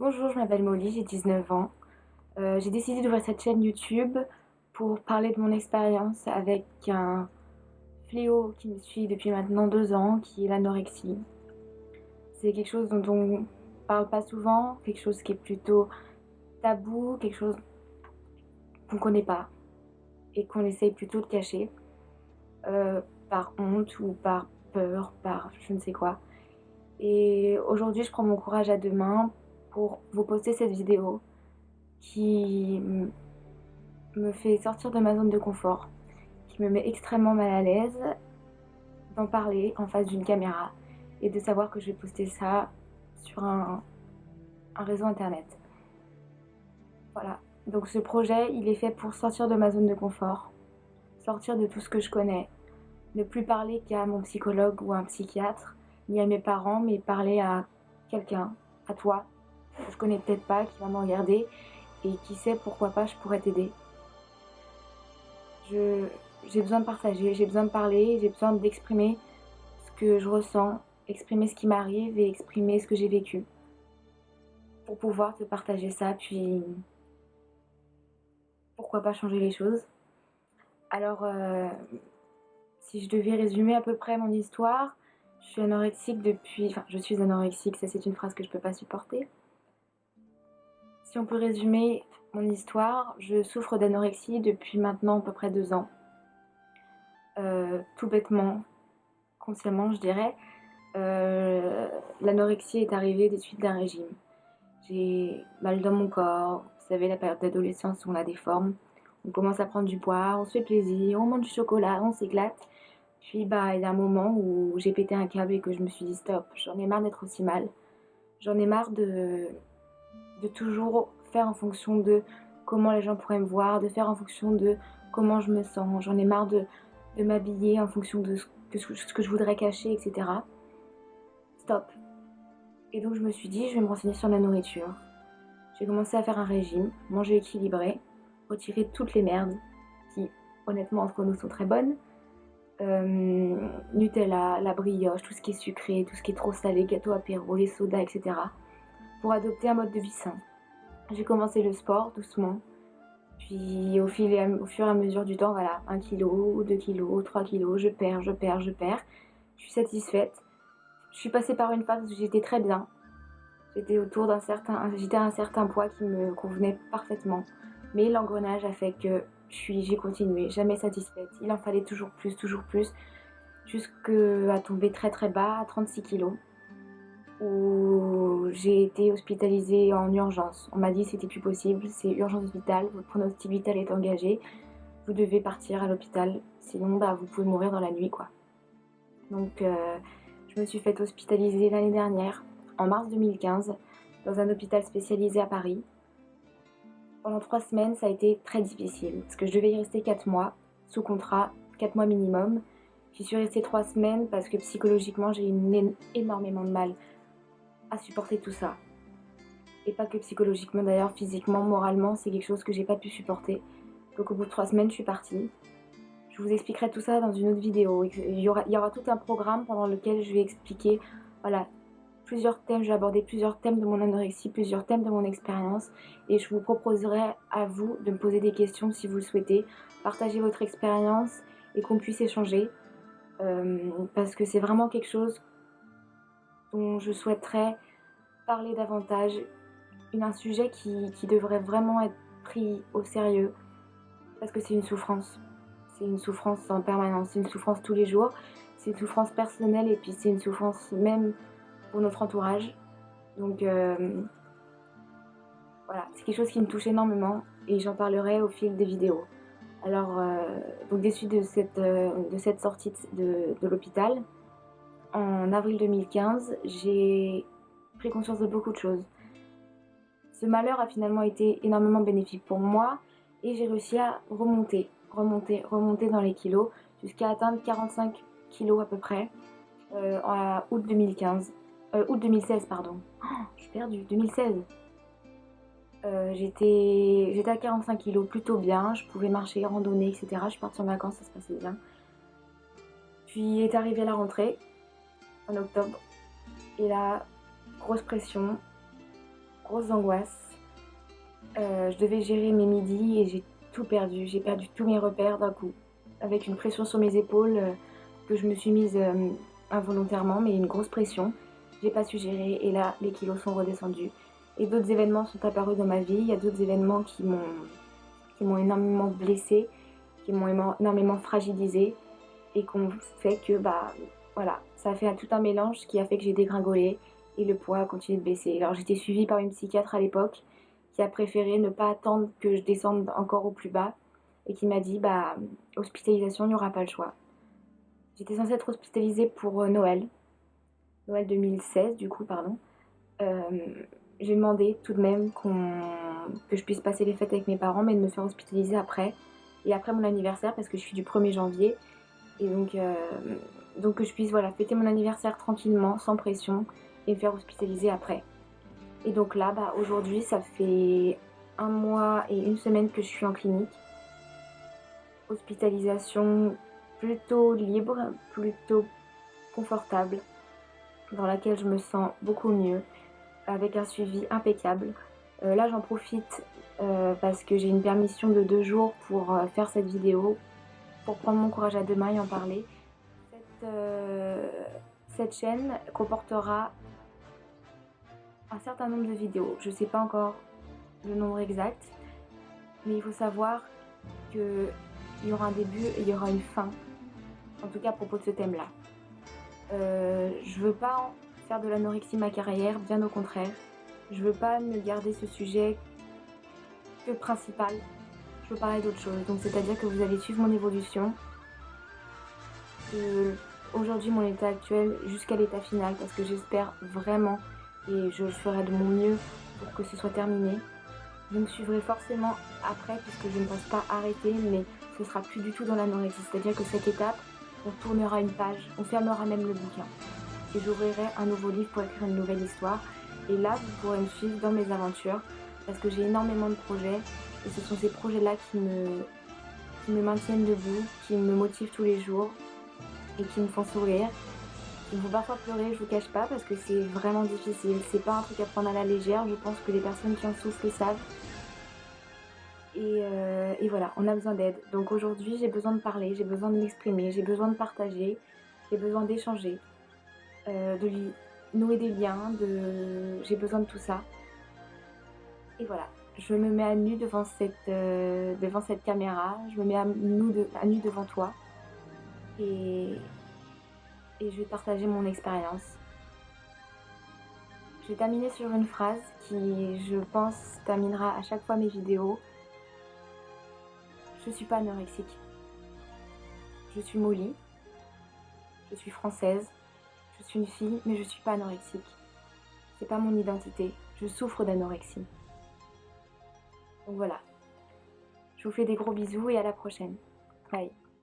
Bonjour, je m'appelle Molly, j'ai 19 ans. J'ai décidé d'ouvrir cette chaîne YouTube pour parler de mon expérience avec un fléau qui me suit depuis maintenant 2 ans, qui est l'anorexie. C'est quelque chose dont on parle pas souvent, quelque chose qui est plutôt tabou, quelque chose qu'on connaît pas et qu'on essaye plutôt de cacher, par honte ou par peur, par je ne sais quoi. Et aujourd'hui, je prends mon courage à deux mains pour vous poster cette vidéo qui me fait sortir de ma zone de confort, qui me met extrêmement mal à l'aise d'en parler en face d'une caméra et de savoir que je vais poster ça sur un réseau internet. Voilà. Donc ce projet, il est fait pour sortir de ma zone de confort, sortir de tout ce que je connais, ne plus parler qu'à mon psychologue ou à un psychiatre, ni à mes parents, mais parler à quelqu'un, à toi, que je connais peut-être pas, qui va me regarder et qui sait pourquoi pas je pourrais t'aider. Je, j'ai besoin de partager, j'ai besoin de parler, j'ai besoin d'exprimer ce que je ressens, exprimer ce qui m'arrive et exprimer ce que j'ai vécu pour pouvoir te partager ça, puis pourquoi pas changer les choses. Alors, si je devais résumer à peu près mon histoire, je suis anorexique, ça c'est une phrase que je peux pas supporter. Si on peut résumer mon histoire, je souffre d'anorexie depuis maintenant à peu près 2 ans. Tout bêtement, consciemment je dirais, l'anorexie est arrivée des suites d'un régime. J'ai mal dans mon corps, vous savez la période d'adolescence où on a des formes, on commence à prendre du poids, on se fait plaisir, on mange du chocolat, on s'éclate. Puis bah il y a un moment où j'ai pété un câble et que je me suis dit stop, j'en ai marre d'être aussi mal. J'en ai marre de toujours faire en fonction de comment les gens pourraient me voir, de faire en fonction de comment je me sens. J'en ai marre de m'habiller en fonction de ce que je voudrais cacher, etc. Stop. Et donc je me suis dit, je vais me renseigner sur la nourriture. J'ai commencé à faire un régime, manger équilibré, retirer toutes les merdes qui, honnêtement, entre nous sont très bonnes. Nutella, la brioche, tout ce qui est sucré, tout ce qui est trop salé, gâteau apéro, les sodas, etc. Pour adopter un mode de vie sain. J'ai commencé le sport doucement, puis au fur et à mesure du temps, voilà, 1 kg, 2 kg, 3 kg, je perds, je perds, je perds. Je suis satisfaite. Je suis passée par une phase où j'étais très bien. J'étais à un certain poids qui me convenait parfaitement. Mais l'engrenage a fait que j'ai continué, jamais satisfaite. Il en fallait toujours plus, jusqu'à tomber très très bas, à 36 kilos, où j'ai été hospitalisée en urgence. On m'a dit c'était plus possible, c'est urgence vitale, votre pronostic vital est engagé, vous devez partir à l'hôpital, sinon bah, vous pouvez mourir dans la nuit quoi. Donc je me suis faite hospitaliser l'année dernière, en mars 2015, dans un hôpital spécialisé à Paris. Pendant 3 semaines, ça a été très difficile, parce que je devais y rester 4 mois, sous contrat, 4 mois minimum. J'y suis restée 3 semaines parce que psychologiquement, j'ai eu énormément de mal à supporter tout ça. Et pas que psychologiquement d'ailleurs, physiquement, moralement, c'est quelque chose que j'ai pas pu supporter. Donc au bout de 3 semaines, je suis partie. Je vous expliquerai tout ça dans une autre vidéo. Il y aura tout un programme pendant lequel je vais expliquer, voilà, plusieurs thèmes. Je vais aborder plusieurs thèmes de mon anorexie, plusieurs thèmes de mon expérience. Et je vous proposerai à vous de me poser des questions si vous le souhaitez. Partagez votre expérience et qu'on puisse échanger. Parce que c'est vraiment quelque chose dont je souhaiterais parler davantage. Un sujet qui devrait vraiment être pris au sérieux. Parce que c'est une souffrance. C'est une souffrance en permanence, c'est une souffrance tous les jours, c'est une souffrance personnelle et puis c'est une souffrance même pour notre entourage. Donc voilà, c'est quelque chose qui me touche énormément et j'en parlerai au fil des vidéos. Alors, donc des suites de cette sortie de l'hôpital, en avril 2015, j'ai pris conscience de beaucoup de choses. Ce malheur a finalement été énormément bénéfique pour moi et j'ai réussi à remonter dans les kilos jusqu'à atteindre 45 kilos à peu près en août 2015. Août 2016, pardon. Oh, je suis perdue, 2016. J'étais à 45 kilos, plutôt bien. Je pouvais marcher, randonner, etc. Je suis partie en vacances, ça se passait bien. Puis est arrivée la rentrée, en octobre. Et là, grosse pression, grosses angoisses. Je devais gérer mes midis et j'ai tout perdu. J'ai perdu tous mes repères d'un coup, avec une pression sur mes épaules que je me suis mise involontairement, mais une grosse pression. J'ai pas su gérer et là, les kilos sont redescendus. Et d'autres événements sont apparus dans ma vie. Il y a d'autres événements qui m'ont énormément blessée, qui m'ont énormément fragilisée et qui ont fait que, bah, voilà, ça a fait tout un mélange qui a fait que j'ai dégringolé et le poids a continué de baisser. Alors j'étais suivie par une psychiatre à l'époque qui a préféré ne pas attendre que je descende encore au plus bas et qui m'a dit, bah, hospitalisation, il n'y aura pas le choix. J'étais censée être hospitalisée pour Noël 2016 du coup, pardon. Euh, j'ai demandé tout de même que je puisse passer les fêtes avec mes parents, mais de me faire hospitaliser après. Et après mon anniversaire, parce que je suis du 1er janvier. Et donc que je puisse voilà, fêter mon anniversaire tranquillement, sans pression, et me faire hospitaliser après. Et donc là, bah, aujourd'hui, ça fait 1 mois et 1 semaine que je suis en clinique. Hospitalisation plutôt libre, plutôt confortable, dans laquelle je me sens beaucoup mieux, avec un suivi impeccable. Là, j'en profite parce que j'ai une permission de 2 jours pour faire cette vidéo, pour prendre mon courage à deux mains et en parler. Cette chaîne comportera un certain nombre de vidéos. Je ne sais pas encore le nombre exact, mais il faut savoir qu'il y aura un début et il y aura une fin, en tout cas à propos de ce thème-là. Je veux pas faire de l'anorexie ma carrière, bien au contraire. Je veux pas ne garder ce sujet que principal. Je veux parler d'autre chose. Donc c'est-à-dire que vous allez suivre mon évolution. Aujourd'hui mon état actuel jusqu'à l'état final parce que j'espère vraiment et je ferai de mon mieux pour que ce soit terminé. Vous me suivrez forcément après puisque je ne pense pas arrêter, mais ce sera plus du tout dans l'anorexie. C'est-à-dire que cette étape, on tournera une page, on fermera même le bouquin. Et j'ouvrirai un nouveau livre pour écrire une nouvelle histoire. Et là, vous pourrez me suivre dans mes aventures parce que j'ai énormément de projets et ce sont ces projets-là qui me maintiennent debout, qui me motivent tous les jours et qui me font sourire. Il faut parfois pleurer, je vous cache pas, parce que c'est vraiment difficile. C'est pas un truc à prendre à la légère, je pense que les personnes qui en souffrent le savent. Et voilà, on a besoin d'aide. Donc aujourd'hui, j'ai besoin de parler, j'ai besoin de m'exprimer, j'ai besoin de partager, j'ai besoin d'échanger, de nouer des liens, j'ai besoin de tout ça. Et voilà, je me mets à nu devant cette caméra, je me mets à nu devant toi. Et je vais partager mon expérience. Je vais terminer sur une phrase qui, je pense, terminera à chaque fois mes vidéos. Je suis pas anorexique. Je suis Molly. Je suis française. Je suis une fille, mais je suis pas anorexique. C'est pas mon identité. Je souffre d'anorexie. Donc voilà. Je vous fais des gros bisous et à la prochaine. Bye.